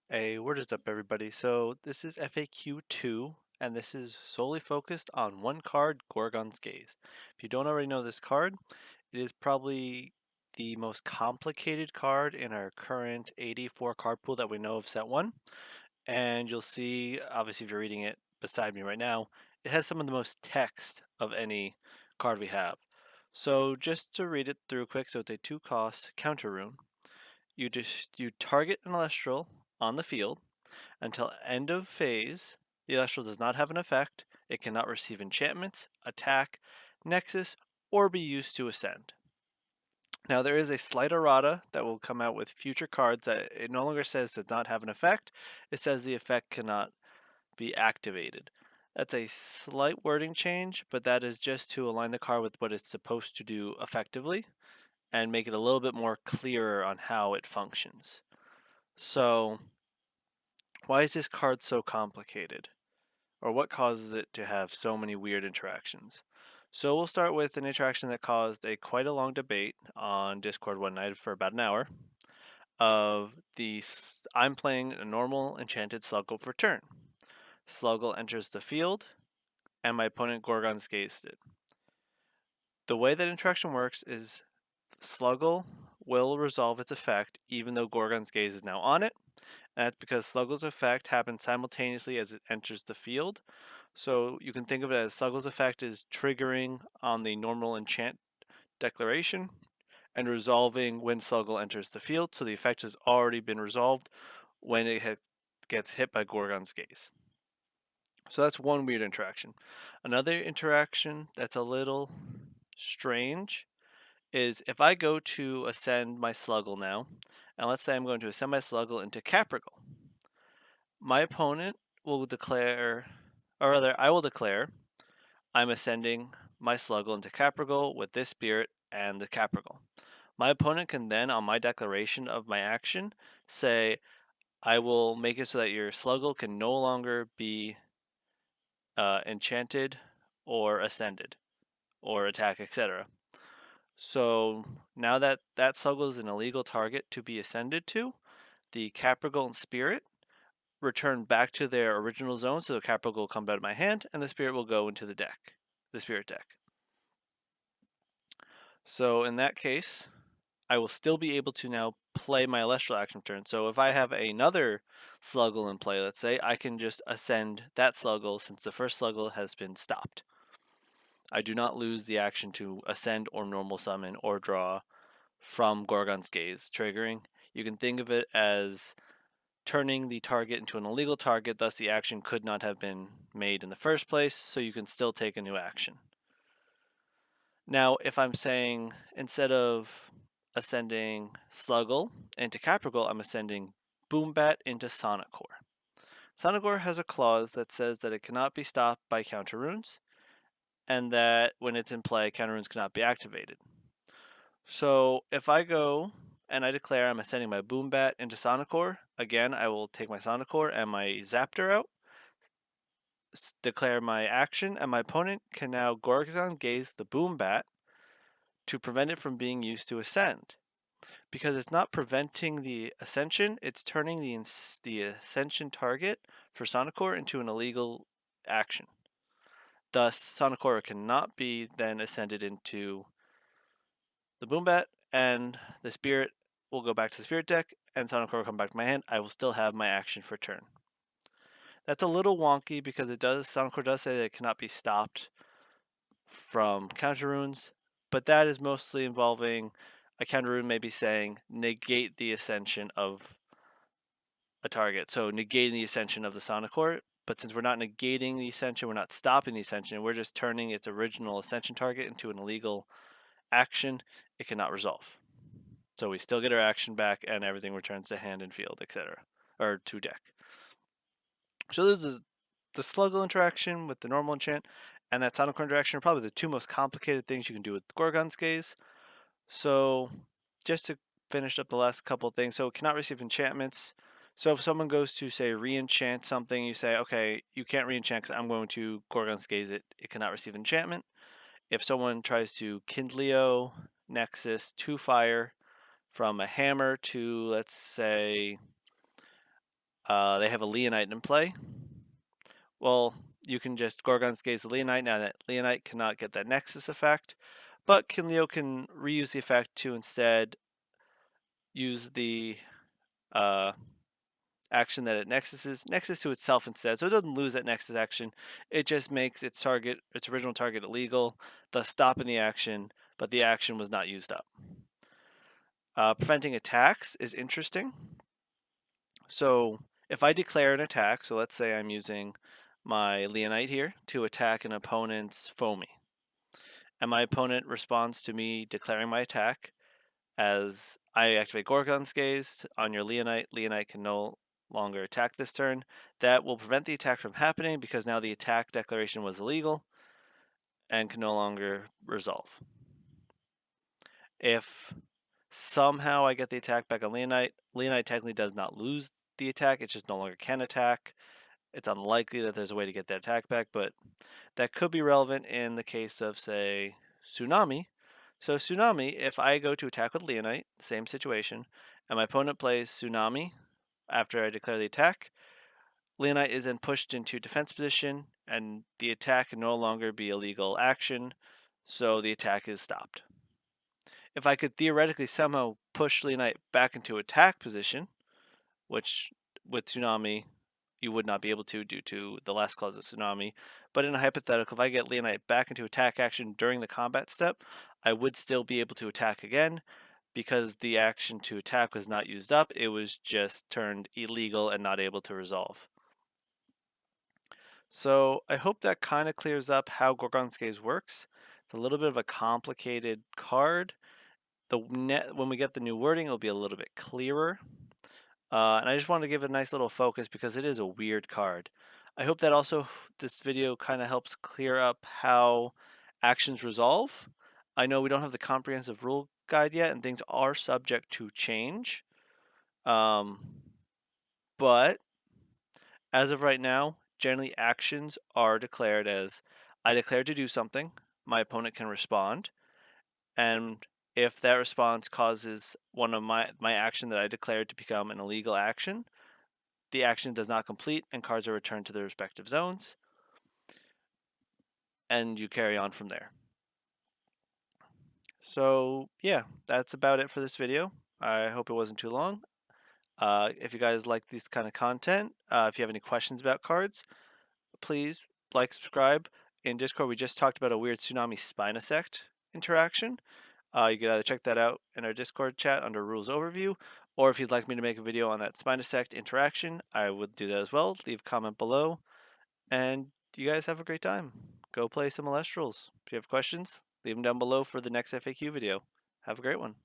Hey, what is up, everybody? So this is FAQ 2, and this is solely focused on one card, Gorgon's Gaze. If you don't already know this card, it is probably the most complicated card in our current 84 card pool that we know of set 1. And you'll see, obviously if you're reading it beside me right now, it has some of the most text of any card we have. So just to read it through quick, so it's a 2-cost counter rune. You target an Elestral on the field until end of phase. The Elestral does not have an effect. It cannot receive enchantments, attack, nexus, or be used to ascend. Now there is a slight errata that will come out with future cards that it no longer says does not have an effect. It says the effect cannot be activated. That's a slight wording change, but that is just to align the card with what it's supposed to do effectively and make it a little bit more clearer on how it functions. So, why is this card so complicated? Or what causes it to have so many weird interactions? So we'll start with an interaction that caused quite a long debate on Discord one night for about an hour of I'm playing a normal enchanted sluggle for turn. Sluggle enters the field, and my opponent Gorgons gazed it. The way that interaction works is Sluggle will resolve its effect even though Gorgon's Gaze is now on it. And that's because Sluggle's effect happens simultaneously as it enters the field. So you can think of it as Sluggle's effect is triggering on the normal enchant declaration and resolving when Sluggle enters the field. So the effect has already been resolved when it gets hit by Gorgon's Gaze. So that's one weird interaction. Another interaction that's a little strange is if I go to ascend my Sluggle now, and let's say I'm going to ascend my Sluggle into Caprigal, my opponent will declare, or rather, I will declare I'm ascending my Sluggle into Caprigal with this spirit and the Caprigal. My opponent can then, on my declaration of my action, say, I will make it so that your Sluggle can no longer be enchanted or ascended or attack, etc. So now that that Sluggle is an illegal target to be ascended to, the Caprigal and Spirit return back to their original zone, so the Caprigal will come out of my hand, and the Spirit will go into the deck, the Spirit deck. So in that case, I will still be able to now play my Elestral action turn. So if I have another Sluggle in play, let's say, I can just ascend that Sluggle since the first Sluggle has been stopped. I do not lose the action to ascend or normal summon or draw from Gorgon's Gaze triggering. You can think of it as turning the target into an illegal target, thus the action could not have been made in the first place, so you can still take a new action. Now, if I'm saying instead of ascending Sluggle into Caprigal, I'm ascending Boombat into Sonicore. Sonicore has a clause that says that it cannot be stopped by counter runes, and that when it's in play, counter runes cannot be activated. So if I go and I declare I'm ascending my Boombat into Sonicore, again, I will take my Sonicore and my Zaptor out, declare my action, and my opponent can now Gorgon gaze the Boombat to prevent it from being used to ascend. Because it's not preventing the ascension, it's turning the ascension target for Sonicore into an illegal action. Thus, Sonicore cannot be then ascended into the Boombat, and the Spirit will go back to the Spirit deck, and Sonicore will come back to my hand. I will still have my action for turn. That's a little wonky because Sonicore does say that it cannot be stopped from counter runes, but that is mostly involving a counter rune maybe saying negate the ascension of a target. So negating the ascension of the Sonicore, but since we're not negating the ascension, we're not stopping the ascension, we're just turning its original ascension target into an illegal action, it cannot resolve. So we still get our action back and everything returns to hand and field, etc. Or to deck. So this is the Sluggle interaction with the normal enchant and that Sonicore interaction are probably the two most complicated things you can do with Gorgon's Gaze. So just to finish up the last couple of things, so it cannot receive enchantments. So if someone goes to say re-enchant something, you say, okay, you can't re-enchant because I'm going to Gorgon's Gaze it. It cannot receive enchantment. If someone tries to Kindleo Nexus 2 fire from a hammer to, let's say, They have a Leonite in play. Well, you can just Gorgons Gaze the Leonite. Now that Leonite cannot get that Nexus effect, but Kinleo can reuse the effect to instead use the action that it nexus to itself instead. So it doesn't lose that Nexus action. It just makes its original target illegal, thus stopping the action, but the action was not used up. Preventing attacks is interesting. So if I declare an attack, so let's say I'm using my Leonite here to attack an opponent's foamy, and my opponent responds to me declaring my attack as I activate Gorgon's Gaze on your Leonite. Leonite can no longer attack this turn. That will prevent the attack from happening because now the attack declaration was illegal and can no longer resolve. If somehow I get the attack back on Leonite, Leonite technically does not lose the attack, it just no longer can attack. It's unlikely that there's a way to get that attack back, but that could be relevant in the case of, say, Tsunami. So Tsunami, if I go to attack with Leonite, same situation, and my opponent plays Tsunami after I declare the attack, Leonite is then pushed into defense position, and the attack can no longer be a legal action, so the attack is stopped. If I could theoretically somehow push Leonite back into attack position, which with Tsunami you would not be able to due to the last clause of Tsunami. But in a hypothetical, if I get Leonite back into attack action during the combat step, I would still be able to attack again because the action to attack was not used up. It was just turned illegal and not able to resolve. So I hope that kind of clears up how Gorgon's Gaze works. It's a little bit of a complicated card. When we get the new wording, it'll be a little bit clearer. And I just wanted to give it a nice little focus because it is a weird card. I hope that also this video kind of helps clear up how actions resolve. I know we don't have the comprehensive rule guide yet and things are subject to change. But as of right now, generally actions are declared as I declare to do something, my opponent can respond, and if that response causes one of my action that I declared to become an illegal action, the action does not complete and cards are returned to their respective zones, and you carry on from there. So yeah, that's about it for this video. I hope it wasn't too long. If you guys like this kind of content, if you have any questions about cards, please like, subscribe. In Discord, we just talked about a weird Tsunami Spinosect interaction. You could either check that out in our Discord chat under Rules Overview, or if you'd like me to make a video on that Spinosect interaction, I would do that as well. Leave a comment below. And you guys have a great time. Go play some Elestrals. If you have questions, leave them down below for the next FAQ video. Have a great one.